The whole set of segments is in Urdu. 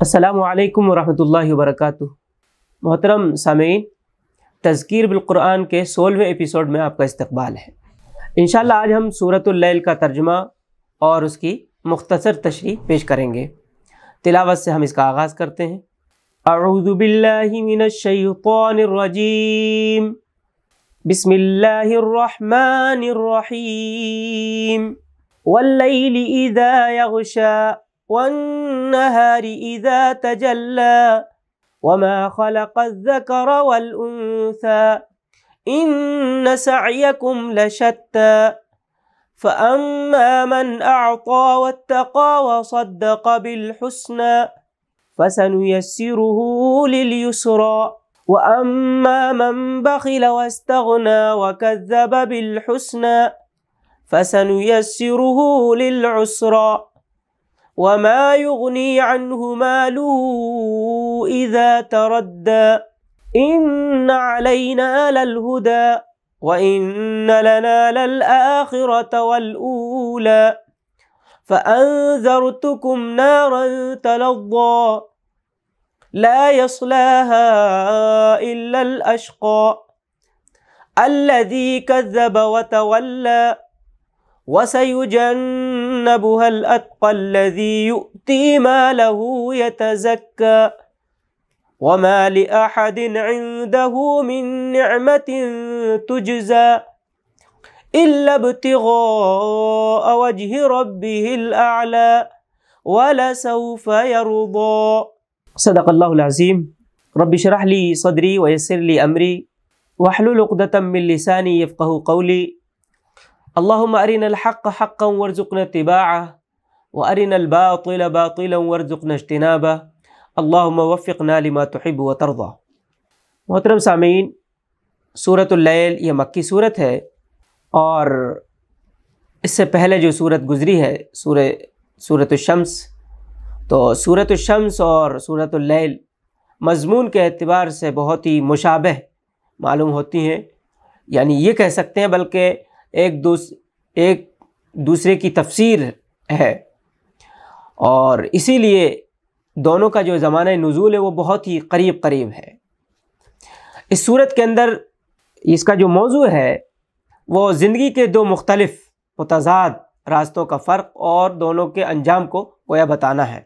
السلام علیکم ورحمۃ اللہ وبرکاتہ۔ محترم سامعین، تذکیر بالقرآن کے 16ویں ایپیسوڈ میں آپ کا استقبال ہے۔ انشاءاللہ آج ہم سورۃ اللیل کا ترجمہ اور اس کی مختصر تشریح پیش کریں گے۔ تلاوت سے ہم اس کا آغاز کرتے ہیں۔ اعوذ باللہ من الشیطان الرجیم، بسم اللہ الرحمن الرحیم۔ واللیل اذا یغشی والنہار اذا تجلی وما خلق الذکر والانثى ان سعیکم لشتی فاما من اعطى واتقى وصدق بالحسنى فسنيسره لليسرى واما من بخل واستغنى وكذب بالحسنى فسنيسره للعسرى وما يغني عنه ماله إذا تردى إن علينا للهدى وإن لنا للآخرة والأولى فأنذرتكم نارا تلظى لا يصلاها إلا الأشقى الذي كذب وتولى وَسَيُجَنَّبُهَا الْأَتْقَى الَّذِي يُؤْتِي مَالَهُ يَتَزَكَّى وَمَا لِأَحَدٍ عِندَهُ مِن نِّعْمَةٍ تُجْزَى إِلَّا ابْتِغَاءَ وَجْهِ رَبِّهِ الْأَعْلَى وَلَسَوْفَ يَرْضَى۔ صدق اللہ العظیم۔ رب اشرح لي صدری ويسر لي أمری واحلل عقدة من لسانی يفقهوا قولی۔ اللہم ارنا الحق حقا وارزقنا اتباعه وارنا الباطل باطلا وارزقنا اجتنابه اللہم وفقنا لما تحب وترضى۔ محترم سامعین، سورۃ اللیل یہ مکی صورت ہے، اور اس سے پہلے جو صورت گزری ہے سورۃ الشمس، تو سورۃ الشمس اور سورۃ اللیل مضمون کے اعتبار سے بہت ہی مشابہ معلوم ہوتی ہیں، یعنی یہ کہہ سکتے ہیں بلکہ ایک دوسرے کی تفسیر ہے، اور اسی لیے دونوں کا جو زمانہ نزول ہے وہ بہت ہی قریب ہے۔ اس صورت کے اندر اس کا جو موضوع ہے وہ زندگی کے دو مختلف متضاد راستوں کا فرق اور دونوں کے انجام کو گویا بتانا ہے۔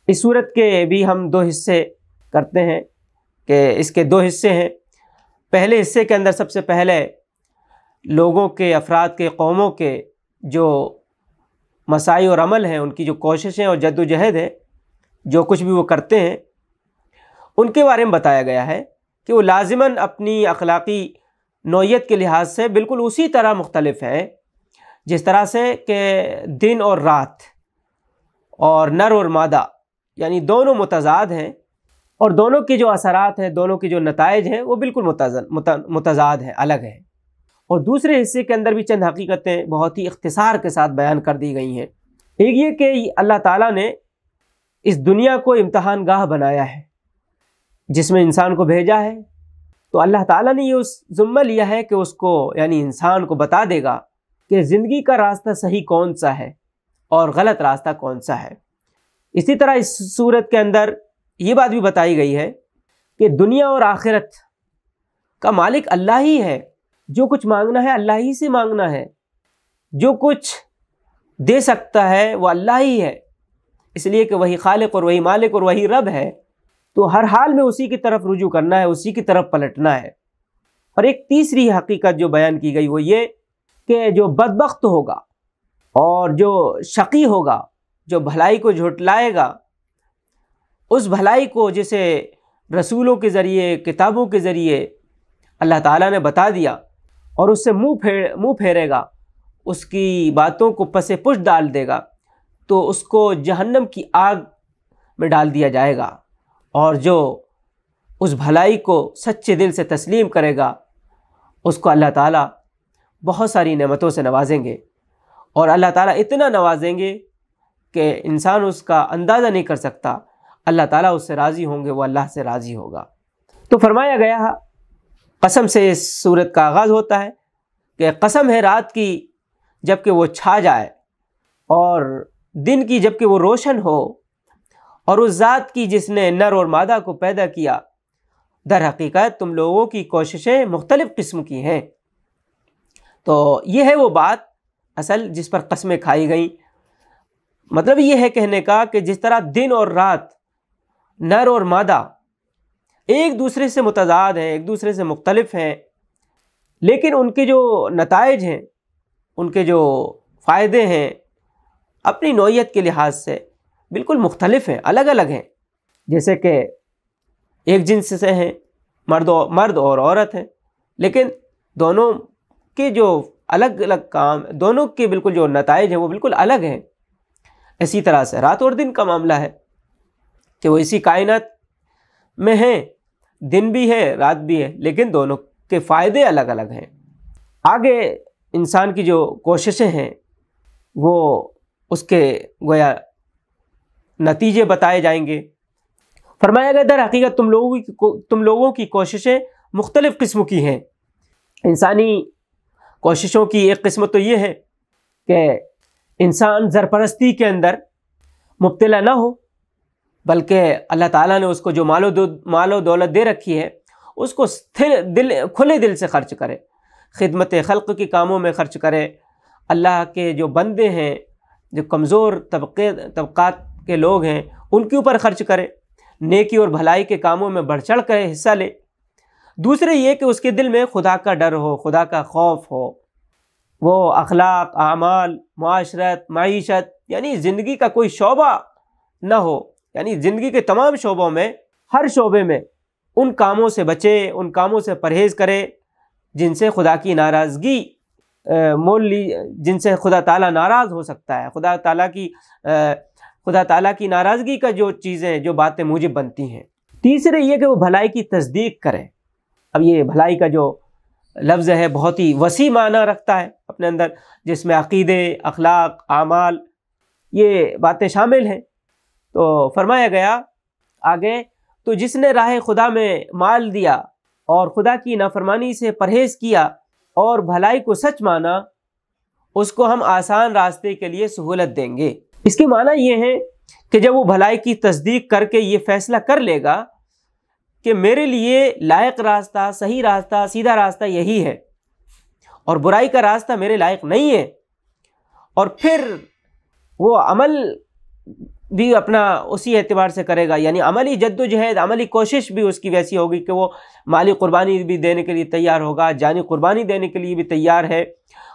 اس صورت کے بھی ہم دو حصے کرتے ہیں کہ اس کے دو حصے ہیں۔ پہلے حصے کے اندر سب سے پہلے لوگوں کے، افراد کے، قوموں کے جو مساعی اور عمل ہیں، ان کی جو کوششیں اور جد و جہد ہے، جو کچھ بھی وہ کرتے ہیں، ان کے بارے میں بتایا گیا ہے کہ وہ لازماً اپنی اخلاقی نوعیت کے لحاظ سے بالکل اسی طرح مختلف ہیں جس طرح سے کہ دن اور رات اور نر اور مادہ، یعنی دونوں متضاد ہیں، اور دونوں کی جو اثرات ہیں، دونوں کی جو نتائج ہیں وہ بالکل متضاد ہیں، الگ ہیں۔ اور دوسرے حصے کے اندر بھی چند حقیقتیں بہت ہی اختصار کے ساتھ بیان کر دی گئی ہیں۔ ایک یہ کہ اللہ تعالیٰ نے اس دنیا کو امتحان گاہ بنایا ہے، جس میں انسان کو بھیجا ہے، تو اللہ تعالیٰ نے یہ اس ذمہ لیا ہے کہ اس کو، یعنی انسان کو بتا دے گا کہ زندگی کا راستہ صحیح کون سا ہے اور غلط راستہ کون سا ہے۔ اسی طرح اس صورت کے اندر یہ بات بھی بتائی گئی ہے کہ دنیا اور آخرت کا مالک اللہ ہی ہے، جو کچھ مانگنا ہے اللہ ہی سے مانگنا ہے، جو کچھ دے سکتا ہے وہ اللہ ہی ہے، اس لیے کہ وہی خالق اور وہی مالک اور وہی رب ہے، تو ہر حال میں اسی کی طرف رجوع کرنا ہے، اسی کی طرف پلٹنا ہے۔ اور ایک تیسری حقیقت جو بیان کی گئی وہ یہ کہ جو بدبخت ہوگا اور جو شقی ہوگا، جو بھلائی کو جھٹلائے گا، اس بھلائی کو جسے رسولوں کے ذریعے، کتابوں کے ذریعے اللہ تعالیٰ نے بتا دیا اور اس سے منہ پھیرے گا، اس کی باتوں کو پس پش ڈال دے گا، تو اس کو جہنم کی آگ میں ڈال دیا جائے گا۔ اور جو اس بھلائی کو سچے دل سے تسلیم کرے گا، اس کو اللہ تعالیٰ بہت ساری نعمتوں سے نوازیں گے، اور اللہ تعالیٰ اتنا نوازیں گے کہ انسان اس کا اندازہ نہیں کر سکتا۔ اللہ تعالیٰ اس سے راضی ہوں گے، وہ اللہ سے راضی ہوگا۔ تو فرمایا گیا، قسم سے اس صورت کا آغاز ہوتا ہے کہ قسم ہے رات کی جب کہ وہ چھا جائے، اور دن کی جب کہ وہ روشن ہو، اور اس ذات کی جس نے نر اور مادہ کو پیدا کیا، در حقیقت تم لوگوں کی کوششیں مختلف قسم کی ہیں۔ تو یہ ہے وہ بات اصل جس پر قسمیں کھائی گئیں۔ مطلب یہ ہے کہنے کا کہ جس طرح دن اور رات، نر اور مادہ ایک دوسرے سے متضاد ہیں، ایک دوسرے سے مختلف ہیں، لیکن ان کے جو نتائج ہیں، ان کے جو فائدے ہیں، اپنی نوعیت کے لحاظ سے بالکل مختلف ہیں، الگ الگ ہیں۔ جیسے کہ ایک جنس سے ہیں، مرد اور عورت ہیں، لیکن دونوں کے جو الگ الگ کام، دونوں کے بالکل جو نتائج ہیں وہ بالکل الگ ہیں۔ اسی طرح سے رات اور دن کا معاملہ ہے کہ وہ اسی کائنات میں ہیں، دن بھی ہے رات بھی ہے، لیکن دونوں کے فائدے الگ الگ ہیں۔ آگے انسان کی جو کوششیں ہیں وہ اس کے گویا نتیجے بتائے جائیں گے۔ فرمایا گیا در حقیقت تم لوگوں کی کوششیں مختلف قسم کی ہیں۔ انسانی کوششوں کی ایک قسمت تو یہ ہے کہ انسان زرپرستی کے اندر مبتلا نہ ہو، بلکہ اللہ تعالیٰ نے اس کو جو مال و دولت دے رکھی ہے اس کو کھلے دل سے خرچ کرے، خدمت خلق کے کاموں میں خرچ کرے، اللہ کے جو بندے ہیں، جو کمزور طبقات کے لوگ ہیں ان کے اوپر خرچ کرے، نیکی اور بھلائی کے کاموں میں بڑھ چڑھ کر حصہ لے۔ دوسرے یہ کہ اس کے دل میں خدا کا ڈر ہو، خدا کا خوف ہو، وہ اخلاق، اعمال، معاشرت، معیشت، یعنی زندگی کا کوئی شعبہ نہ ہو، یعنی زندگی کے تمام شعبوں میں، ہر شعبے میں ان کاموں سے بچے، ان کاموں سے پرہیز کرے جن سے خدا کی ناراضگی جن سے خدا تعالیٰ ناراض ہو سکتا ہے، خدا تعالیٰ کی ناراضگی کا جو چیزیں، جو باتیں موجب بنتی ہیں۔ تیسرے یہ کہ وہ بھلائی کی تصدیق کرے۔ اب یہ بھلائی کا جو لفظ ہے بہت ہی وسیع معنی رکھتا ہے اپنے اندر، جس میں عقیدے، اخلاق، اعمال، یہ باتیں شامل ہیں۔ تو فرمایا گیا آگے، تو جس نے راہ خدا میں مال دیا اور خدا کی نافرمانی سے پرہیز کیا اور بھلائی کو سچ مانا، اس کو ہم آسان راستے کے لیے سہولت دیں گے۔ اس کے معنی یہ ہے کہ جب وہ بھلائی کی تصدیق کر کے یہ فیصلہ کر لے گا کہ میرے لیے لائق راستہ، صحیح راستہ، سیدھا راستہ یہی ہے اور برائی کا راستہ میرے لائق نہیں ہے، اور پھر وہ عمل بھی اپنا اسی اعتبار سے کرے گا، یعنی عملی جد و جہد، عملی کوشش بھی اس کی ویسی ہوگی کہ وہ مالی قربانی بھی دینے کے لیے تیار ہوگا، جانی قربانی دینے کے لیے بھی تیار ہے،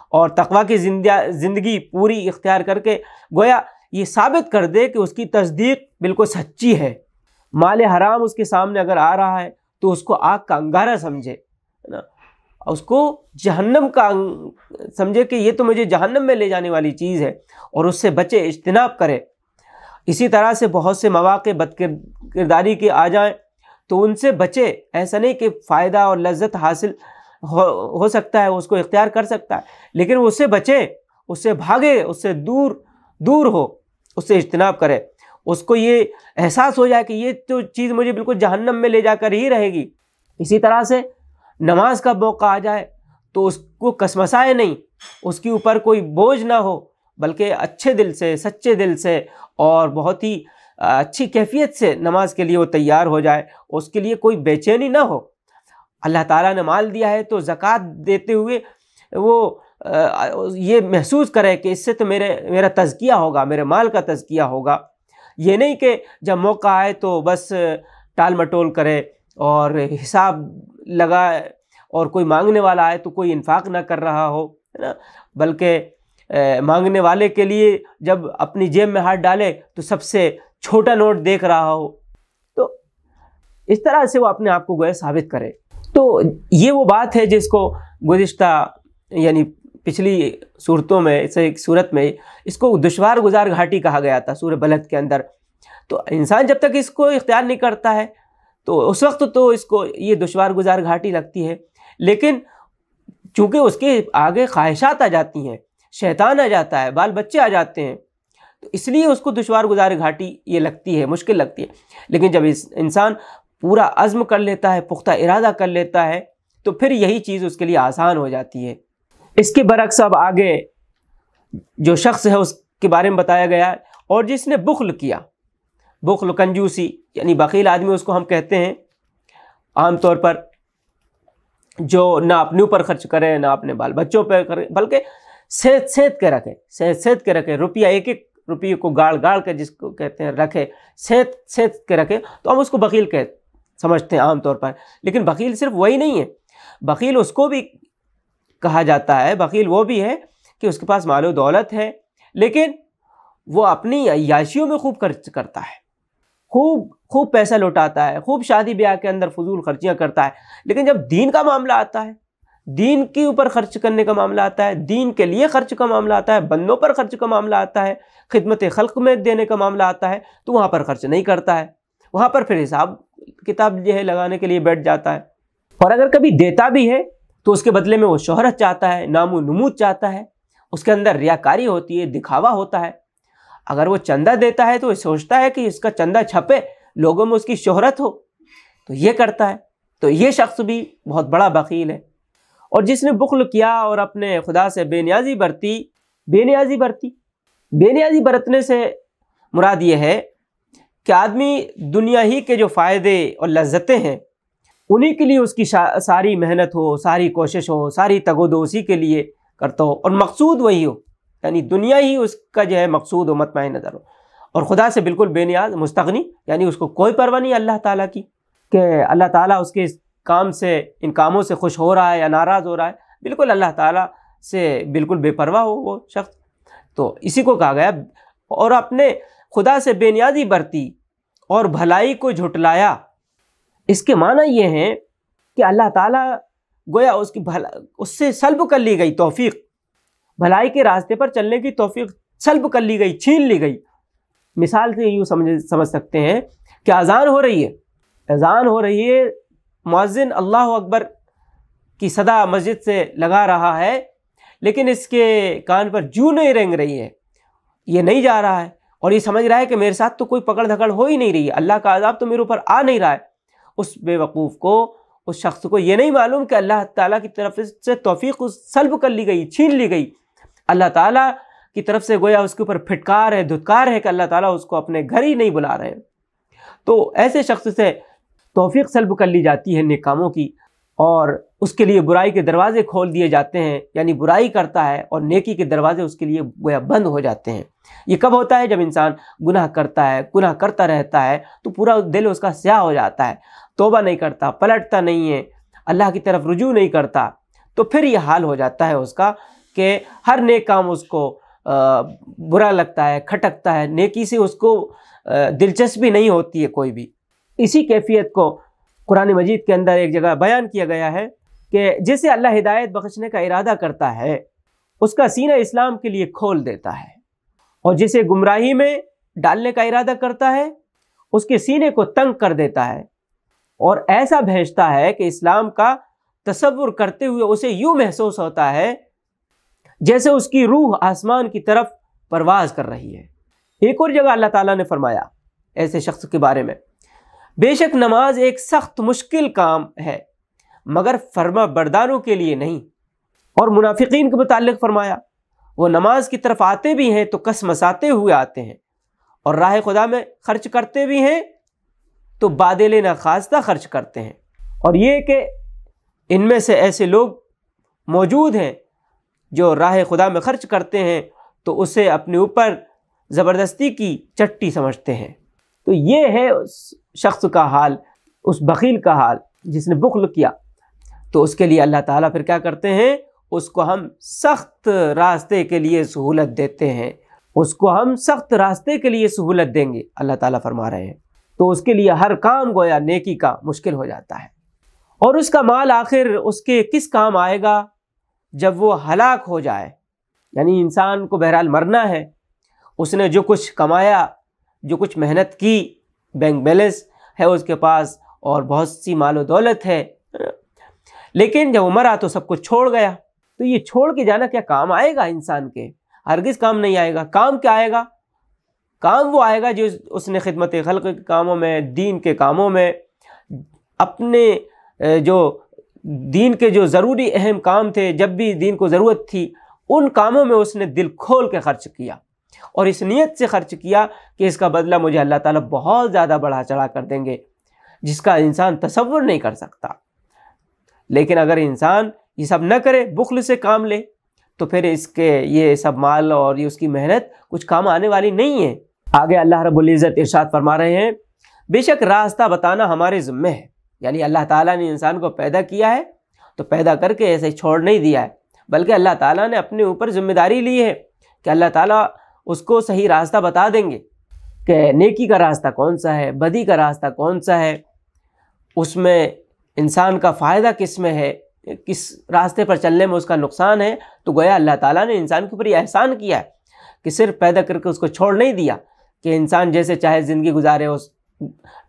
اور تقویٰ کی زندگی پوری اختیار کر کے گویا یہ ثابت کر دے کہ اس کی تصدیق بالکل سچی ہے۔ مال حرام اس کے سامنے اگر آ رہا ہے تو اس کو آگ کا انگارہ سمجھے، اس کو جہنم کا سمجھے کہ یہ تو مجھے جہنم میں لے جانے والی چیز ہے، اور اس سے بچے، اجتناب کرے۔ اسی طرح سے بہت سے مواقع بد کرداری کے آ جائیں تو ان سے بچے، ایسا نہیں کہ فائدہ اور لذت حاصل ہو سکتا ہے، اس کو اختیار کر سکتا ہے، لیکن وہ اس سے بچے، اس سے بھاگے، اس سے دور ہو، اس سے اجتناب کرے، اس کو یہ احساس ہو جائے کہ یہ تو چیز مجھے بالکل جہنم میں لے جا کر ہی رہے گی۔ اسی طرح سے نماز کا موقع آ جائے تو اس کو کسمسائے نہیں، اس کے اوپر کوئی بوجھ نہ ہو، بلکہ اچھے دل سے، سچے دل سے اور بہت ہی اچھی کیفیت سے نماز کے لیے وہ تیار ہو جائے، اس کے لیے کوئی بے چینی نہ ہو۔ اللہ تعالیٰ نے مال دیا ہے تو زکوٰۃ دیتے ہوئے وہ یہ محسوس کرے کہ اس سے تو میرا تزکیہ ہوگا، میرے مال کا تزکیہ ہوگا۔ یہ نہیں کہ جب موقع آئے تو بس ٹال مٹول کرے اور حساب لگائے، اور کوئی مانگنے والا آئے تو کوئی انفاق نہ کر رہا ہو، ہے نا، بلکہ مانگنے والے کے لیے جب اپنی جیب میں ہاتھ ڈالے تو سب سے چھوٹا نوٹ دیکھ رہا ہو۔ تو اس طرح سے وہ اپنے آپ کو گویا ثابت کرے۔ تو یہ وہ بات ہے جس کو گزشتہ یعنی پچھلی صورتوں میں، اس ایک صورت میں اس کو دشوار گزار گھاٹی کہا گیا تھا سورہ بلد کے اندر۔ تو انسان جب تک اس کو اختیار نہیں کرتا ہے تو اس وقت تو اس کو یہ دشوار گزار گھاٹی لگتی ہے، لیکن چونکہ اس کے آگے خواہشات آ جاتی ہیں، شیطان آ جاتا ہے، بال بچے آ جاتے ہیں، تو اس لیے اس کو دشوار گزار گھاٹی یہ لگتی ہے، مشکل لگتی ہے۔ لیکن جب انسان پورا عزم کر لیتا ہے، پختہ ارادہ کر لیتا ہے، تو پھر یہی چیز اس کے لیے آسان ہو جاتی ہے۔ اس کے برعکس اب آگے جو شخص ہے اس کے بارے میں بتایا گیا ہے، اور جس نے بخل کیا، بخل کنجوسی، یعنی بخیل آدمی اس کو ہم کہتے ہیں عام طور پر جو نہ اپنے اوپر خرچ کرے نہ اپنے بال بچوں پہ کرے، بلکہ سیت کے رکھے، سیت کے رکھے، روپیہ ایک ایک روپیے کو گاڑ کے جس کو کہتے ہیں رکھے، سیت کے رکھے، تو ہم اس کو بخیل سمجھتے ہیں عام طور پر۔ لیکن بخیل صرف وہی نہیں ہے، بخیل اس کو بھی کہا جاتا ہے، بخیل وہ بھی ہے کہ اس کے پاس مال و دولت ہے لیکن وہ اپنی عیاشیوں میں خوب خرچ کرتا ہے، خوب پیسہ لوٹاتا ہے، خوب شادی بیاہ کے اندر فضول خرچیاں کرتا ہے، لیکن جب دین کا معاملہ آتا ہے، دین کے اوپر خرچ کرنے کا معاملہ آتا ہے، دین کے لیے خرچ کا معاملہ آتا ہے، بندوں پر خرچ کا معاملہ آتا ہے، خدمت خلق میں دینے کا معاملہ آتا ہے، تو وہاں پر خرچ نہیں کرتا ہے، وہاں پر پھر حساب کتاب جو ہے لگانے کے لیے بیٹھ جاتا ہے۔ اور اگر کبھی دیتا بھی ہے تو اس کے بدلے میں وہ شہرت چاہتا ہے، نام و نمود چاہتا ہے، اس کے اندر ریاکاری ہوتی ہے، دکھاوا ہوتا ہے۔ اگر وہ چندہ دیتا ہے تو وہ سوچتا ہے کہ اس کا چندہ چھپے، لوگوں میں اس کی شہرت ہو، تو یہ کرتا ہے۔ تو یہ شخص بھی بہت بڑا بخیل ہے۔ اور جس نے بخل کیا اور اپنے خدا سے بے نیازی برتنے سے مراد یہ ہے کہ آدمی دنیا ہی کے جو فائدے اور لذتیں ہیں انہی کے لیے اس کی ساری محنت ہو، ساری کوشش ہو، ساری تگ و دو اسی کے لیے کرتا ہو، اور مقصود وہی ہو، یعنی دنیا ہی اس کا جو ہے مقصود و مطمع نظر ہو، اور خدا سے بالکل بے نیاز، مستغنی، یعنی اس کو کوئی پرواہ نہیں اللہ تعالیٰ کی کہ اللہ تعالیٰ اس کے اس کام سے، ان کاموں سے خوش ہو رہا ہے یا ناراض ہو رہا ہے، بالکل اللہ تعالیٰ سے بالکل بے پرواہ ہو وہ شخص۔ تو اسی کو کہا گیا، اور اپنے خدا سے بے نیازی برتی اور بھلائی کو جھٹلایا۔ اس کے معنی یہ ہیں کہ اللہ تعالیٰ گویا اس سے سلب کر لی گئی توفیق، بھلائی کے راستے پر چلنے کی توفیق سلب کر لی گئی، چھین لی گئی۔ مثال سے یوں سمجھ سکتے ہیں کہ اذان ہو رہی ہے، مؤذن اللہ اکبر کی صدا مسجد سے لگا رہا ہے، لیکن اس کے کان پر جو نہیں رنگ رہی ہے، یہ نہیں جا رہا ہے، اور یہ سمجھ رہا ہے کہ میرے ساتھ تو کوئی پکڑ دھکڑ ہو ہی نہیں رہی ہے، اللہ کا عذاب تو میرے اوپر آ نہیں رہا ہے۔ اس بے وقوف کو، اس شخص کو یہ نہیں معلوم کہ اللہ تعالیٰ کی طرف سے توفیق سلب کر لی گئی، چھین لی گئی، اللہ تعالیٰ کی طرف سے گویا اس کے اوپر پھٹکار ہے، دھتکار ہے کہ اللہ تعالیٰ اس کو اپنے گھر ہی نہیں بلا رہے ہیں۔ تو ایسے شخص سے توفیق سلب کر لی جاتی ہے نیک کاموں کی، اور اس کے لیے برائی کے دروازے کھول دیے جاتے ہیں، یعنی برائی کرتا ہے اور نیکی کے دروازے اس کے لیے گویا بند ہو جاتے ہیں۔ یہ کب ہوتا ہے؟ جب انسان گناہ کرتا رہتا ہے تو پورا دل اس کا سیاہ ہو جاتا ہے، توبہ نہیں کرتا، پلٹتا نہیں ہے، اللہ کی طرف رجوع نہیں کرتا، تو پھر یہ حال ہو جاتا ہے اس کا کہ ہر نیک کام اس کو برا لگتا ہے، کھٹکتا ہے، نیکی سے اس کو دلچسپی نہیں ہوتی ہے کوئی بھی۔ اسی کیفیت کو قرآن مجید کے اندر ایک جگہ بیان کیا گیا ہے کہ جسے اللہ ہدایت بخشنے کا ارادہ کرتا ہے اس کا سینہ اسلام کے لیے کھول دیتا ہے، اور جسے گمراہی میں ڈالنے کا ارادہ کرتا ہے اس کے سینے کو تنگ کر دیتا ہے، اور ایسا بھیجتا ہے کہ اسلام کا تصور کرتے ہوئے اسے یوں محسوس ہوتا ہے جیسے اس کی روح آسمان کی طرف پرواز کر رہی ہے۔ ایک اور جگہ اللہ تعالیٰ نے فرمایا ایسے شخص کے بارے میں، بے شک نماز ایک سخت مشکل کام ہے مگر فرما برداروں کے لیے نہیں۔ اور منافقین کے متعلق فرمایا، وہ نماز کی طرف آتے بھی ہیں تو کسمساتے ہوئے آتے ہیں، اور راہ خدا میں خرچ کرتے بھی ہیں تو بادل ناخواستہ خرچ کرتے ہیں۔ اور یہ کہ ان میں سے ایسے لوگ موجود ہیں جو راہ خدا میں خرچ کرتے ہیں تو اسے اپنے اوپر زبردستی کی چٹی سمجھتے ہیں۔ تو یہ ہے اس شخص کا حال، اس بخیل کا حال جس نے بخل کیا۔ تو اس کے لیے اللہ تعالیٰ پھر کیا کرتے ہیں؟ اس کو ہم سخت راستے کے لیے سہولت دیتے ہیں، اس کو ہم سخت راستے کے لیے سہولت دیں گے، اللہ تعالیٰ فرما رہے ہیں۔ تو اس کے لیے ہر کام گویا نیکی کا مشکل ہو جاتا ہے، اور اس کا مال آخر اس کے کس کام آئے گا جب وہ ہلاک ہو جائے؟ یعنی انسان کو بہرحال مرنا ہے، اس نے جو کچھ کمایا، جو کچھ محنت کی، بینک بیلنس ہے اس کے پاس اور بہت سی مال و دولت ہے، لیکن جب وہ مرا تو سب کچھ چھوڑ گیا۔ تو یہ چھوڑ کے جانا کیا کام آئے گا انسان کے؟ ہرگز کام نہیں آئے گا۔ کام کیا آئے گا؟ کام وہ آئے گا جو اس نے خدمت خلق کے کاموں میں، دین کے کاموں میں، اپنے جو دین کے جو ضروری اہم کام تھے، جب بھی دین کو ضرورت تھی ان کاموں میں اس نے دل کھول کے خرچ کیا، اور اس نیت سے خرچ کیا کہ اس کا بدلہ مجھے اللہ تعالیٰ بہت زیادہ بڑھا چڑھا کر دیں گے، جس کا انسان تصور نہیں کر سکتا۔ لیکن اگر انسان یہ سب نہ کرے، بخل سے کام لے، تو پھر اس کے یہ سب مال اور یہ اس کی محنت کچھ کام آنے والی نہیں ہے۔ آگے اللہ رب العزت ارشاد فرما رہے ہیں، بے شک راستہ بتانا ہمارے ذمہ ہے، یعنی اللہ تعالیٰ نے انسان کو پیدا کیا ہے تو پیدا کر کے ایسے چھوڑ نہیں دیا ہے، بلکہ اللہ تعالیٰ نے اپنے اوپر ذمہ داری لی ہے کہ اللہ تعالیٰ اس کو صحیح راستہ بتا دیں گے کہ نیکی کا راستہ کون سا ہے، بدی کا راستہ کون سا ہے، اس میں انسان کا فائدہ کس میں ہے، کس راستے پر چلنے میں اس کا نقصان ہے۔ تو گویا اللہ تعالیٰ نے انسان کے اوپر یہ احسان کیا ہے کہ صرف پیدا کر کے اس کو چھوڑ نہیں دیا کہ انسان جیسے چاہے زندگی گزارے، اس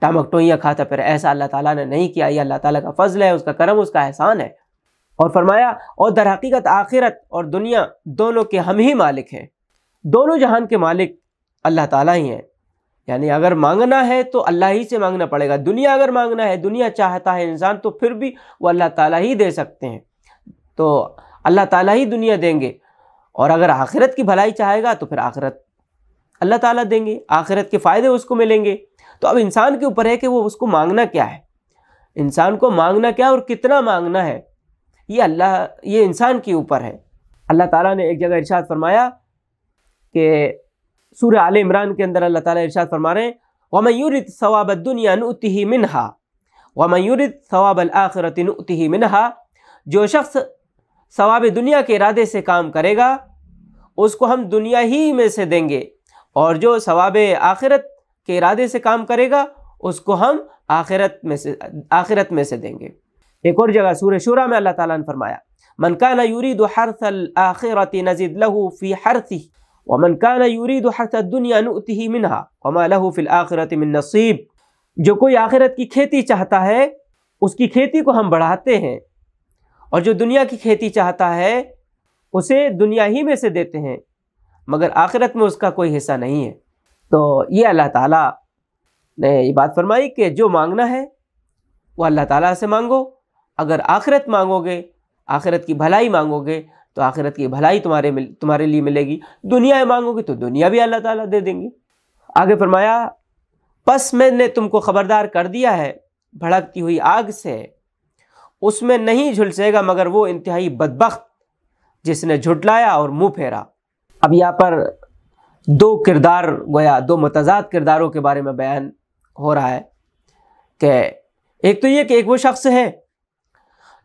ٹامک ٹوئیاں کھاتا پھر، ایسا اللہ تعالیٰ نے نہیں کیا۔ یہ اللہ تعالیٰ کا فضل ہے، اس کا کرم، اس کا احسان ہے۔ اور فرمایا، اور در حقیقت آخرت اور دنیا دونوں کے ہم ہی مالک ہیں، دونوں جہان کے مالک اللہ تعالیٰ ہی ہیں۔ یعنی اگر مانگنا ہے تو اللہ ہی سے مانگنا پڑے گا، دنیا اگر مانگنا ہے، دنیا چاہتا ہے انسان تو پھر بھی وہ اللہ تعالیٰ ہی دے سکتے ہیں، تو اللہ تعالیٰ ہی دنیا دیں گے۔ اور اگر آخرت کی بھلائی چاہے گا تو پھر آخرت اللہ تعالیٰ دیں گے، آخرت کے فائدے اس کو ملیں گے۔ تو اب انسان کے اوپر ہے کہ وہ اس کو مانگنا کیا ہے، انسان کو مانگنا کیا اور کتنا مانگنا ہے، یہ انسان کے اوپر ہے۔ اللہ تعالیٰ نے ایک جگہ ارشاد فرمایا کہ سورہ آل عمران کے اندر اللہ تعالیٰ ارشاد فرما رہے ہیں، وَمَن يُرِدْ ثَوَابَ الدُّنْيَا نُؤْتِهِ مِنْهَا وَمَن يُرِدْ ثَوَابَ الْآخِرَةِ نُؤْتِهِ مِنْهَا۔ جو شخص ثواب دنیا کے ارادے سے کام کرے گا اس کو ہم دنیا ہی میں سے دیں گے، اور جو ثواب آخرت کے ارادے سے کام کرے گا اس کو ہم آخرت میں سے دیں گے۔ ایک اور جگہ سورہ شورى میں اللہ تعالیٰ نے فرمایا، من كان يريد حرث الآخرة نزد له في حرثه ومن كان يريد حرث الدنيا نؤته منها وما له في الآخرة من نصيب۔ جو کوئی آخرت کی کھیتی چاہتا ہے اس کی کھیتی کو ہم بڑھاتے ہیں، اور جو دنیا کی کھیتی چاہتا ہے اسے دنیا ہی میں سے دیتے ہیں، مگر آخرت میں اس کا کوئی حصہ نہیں ہے۔ تو یہ اللہ تعالیٰ نے یہ بات فرمائی کہ جو مانگنا ہے وہ اللہ تعالیٰ سے مانگو، اگر آخرت مانگو گے، آخرت کی بھلائی مانگو گے تو آخرت کی بھلائی تمہارے لیے ملے گی، دنیا مانگو گے تو دنیا بھی اللہ تعالیٰ دے دیں گے۔ آگے فرمایا، پس میں نے تم کو خبردار کر دیا ہے بھڑکتی ہوئی آگ سے، اس میں نہیں جھلسے گا مگر وہ انتہائی بدبخت جس نے جھٹلایا اور منہ پھیرا۔ اب یہاں پر دو کردار، گویا دو متضاد کرداروں کے بارے میں بیان ہو رہا ہے کہ ایک تو یہ کہ ایک وہ شخص ہے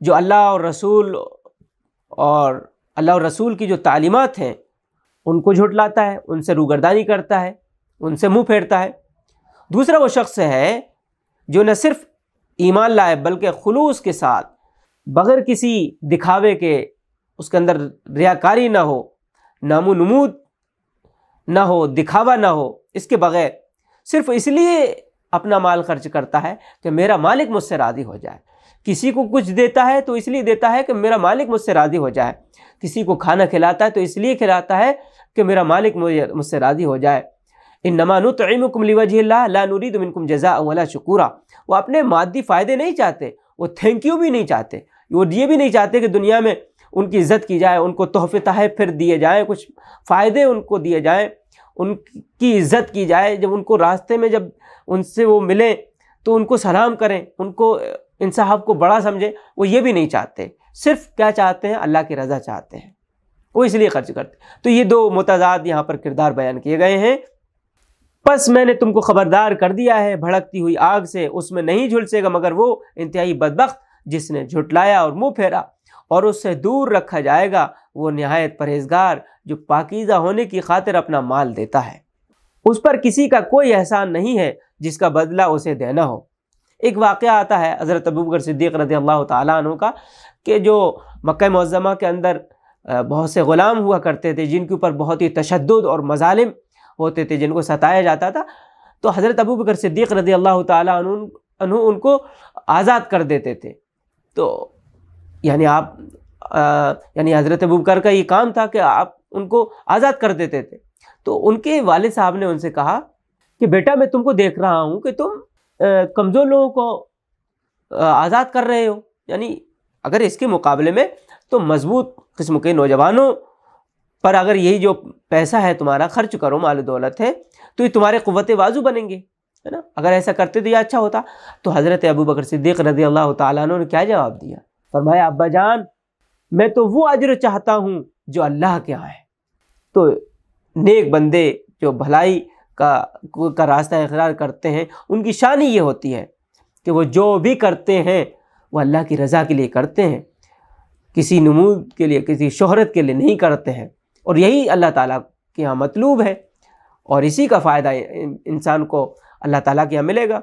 جو اللہ اور رسول کی جو تعلیمات ہیں ان کو جھٹلاتا ہے، ان سے روگردانی کرتا ہے، ان سے منہ پھیرتا ہے۔ دوسرا وہ شخص ہے جو نہ صرف ایمان لائے بلکہ خلوص کے ساتھ، بغیر کسی دکھاوے کے، اس کے اندر ریاکاری نہ ہو، نام و نمود نہ ہو، دکھاوا نہ ہو، اس کے بغیر صرف اس لیے اپنا مال خرچ کرتا ہے کہ میرا مالک مجھ سے راضی ہو جائے۔ کسی کو کچھ دیتا ہے تو اس لیے دیتا ہے کہ میرا مالک مجھ سے راضی ہو جائے، کسی کو کھانا کھلاتا ہے تو اس لیے کھلاتا ہے کہ میرا مالک مجھ سے راضی ہو جائے۔ انما نطعمکم لوجہ اللہ لا نرید منکم جزاء ولا شکورا۔ وہ اپنے مادی فائدے نہیں چاہتے، وہ تھینک یو بھی نہیں چاہتے، وہ یہ بھی نہیں چاہتے کہ دنیا میں ان کی عزت کی جائے، ان کو تحفے تحائف پھر دیے جائیں، کچھ فائدے ان کو دیے جائیں، ان کی عزت کی جائے، جب ان کو راستے میں جب ان سے وہ ملیں تو ان کو سلام کریں، ان کو ان صاحب کو بڑا سمجھیں، وہ یہ بھی نہیں چاہتے، صرف کیا چاہتے ہیں؟ اللہ کی رضا چاہتے ہیں، وہ اس لیے خرچ کرتے ہیں۔ تو یہ دو متضاد یہاں پر کردار بیان کیے گئے ہیں۔ پس میں نے تم کو خبردار کر دیا ہے بھڑکتی ہوئی آگ سے، اس میں نہیں جھلسے گا مگر وہ انتہائی بدبخت جس نے جھٹلایا اور منہ پھیرا، اور اس سے دور رکھا جائے گا وہ نہایت پرہیزگار جو پاکیزہ ہونے کی خاطر اپنا مال دیتا ہے۔ اس پر کسی کا کوئی احسان نہیں ہے جس کا بدلہ اسے دینا ہو۔ ایک واقعہ آتا ہے حضرت ابوبکر صدیق رضی اللہ تعالیٰ عنہ کا، کہ جو مکہ معظمہ کے اندر بہت سے غلام ہوا کرتے تھے جن کے اوپر بہت ہی تشدد اور مظالم ہوتے تھے، جن کو ستایا جاتا تھا، تو حضرت ابوبکر صدیق رضی اللہ تعالیٰ عنہ ان کو آزاد کر دیتے تھے۔ تو یعنی حضرت ابوبکر کا یہ کام تھا کہ آپ ان کو آزاد کر دیتے تھے۔ تو ان کے والد صاحب نے ان سے کہا کہ بیٹا میں تم کو دیکھ رہا ہوں کہ تم کمزور لوگوں کو آزاد کر رہے ہو، یعنی اگر اس کے مقابلے میں تو مضبوط قسم کے نوجوانوں پر اگر یہی جو پیسہ ہے تمہارا خرچ کرو، مال و دولت ہے، تو یہ تمہارے قوت بازو بنیں گے، ہے نا، اگر ایسا کرتے تو یہ اچھا ہوتا۔ تو حضرت ابو بکر صدیق رضی اللہ تعالیٰ عنہ نے کیا جواب دیا؟ فرمایا ابا جان میں تو وہ اجر چاہتا ہوں جو اللہ کے ہاں ہے۔ تو نیک بندے جو بھلائی کا راستہ اختیار کرتے ہیں ان کی شان ہی یہ ہوتی ہے کہ وہ جو بھی کرتے ہیں وہ اللہ کی رضا کے لیے کرتے ہیں، کسی نمود کے لیے، کسی شہرت کے لیے نہیں کرتے ہیں، اور یہی اللہ تعالیٰ کے یہاں مطلوب ہے، اور اسی کا فائدہ انسان کو اللہ تعالیٰ کے یہاں ملے گا۔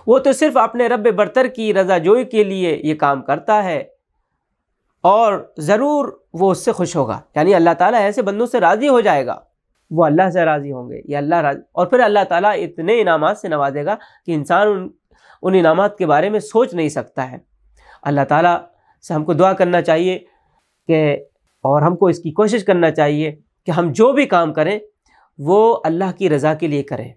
وہ تو صرف اپنے رب برتر کی رضا جوئی کے لیے یہ کام کرتا ہے، اور ضرور وہ اس سے خوش ہوگا، یعنی اللہ تعالیٰ ایسے بندوں سے راضی ہو جائے گا، وہ اللہ سے راضی ہوں گے، یہ اللہ راضی، اور پھر اللہ تعالیٰ اتنے انعامات سے نوازے گا کہ انسان ان انعامات کے بارے میں سوچ نہیں سکتا ہے۔ اللہ تعالیٰ سے ہم کو دعا کرنا چاہیے اور ہم کو اس کی کوشش کرنا چاہیے کہ ہم جو بھی کام کریں وہ اللہ کی رضا کے لیے کریں،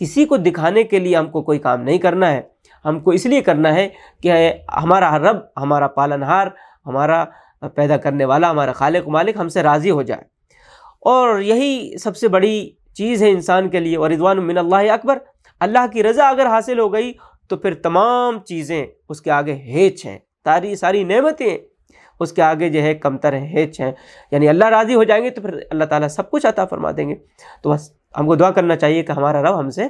کسی کو دکھانے کے لیے ہم کو کوئی کام نہیں کرنا ہے، ہم کو اس لیے کرنا ہے کہ ہمارا رب، ہمارا پالنہار، ہمارا پیدا کرنے والا، ہمارا خالق مالک ہم سے راضی ہو جائے، اور یہی سب سے بڑی چیز ہے انسان کے لیے۔ ورضوان من اللہ اکبر، اللہ کی رضا اگر حاصل ہو گئی تو پھر تمام چیزیں اس کے آگے ہیچ ہیں، ساری نعمتیں اس کے آگے جو ہے کمتر ہیں، ہیچ ہیں، یعنی اللہ راضی ہو جائیں گے تو پھر اللہ تعالیٰ سب کچھ عطا فرما دیں گے۔ تو بس ہم کو دعا کرنا چاہیے کہ ہمارا رب ہم سے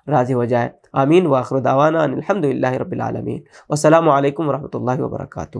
راضی ہو جائے۔ آمین۔ وآخر دعوانا ان الحمد للہ رب العالمین، والسلام علیکم ورحمۃ اللہ وبرکاتہ۔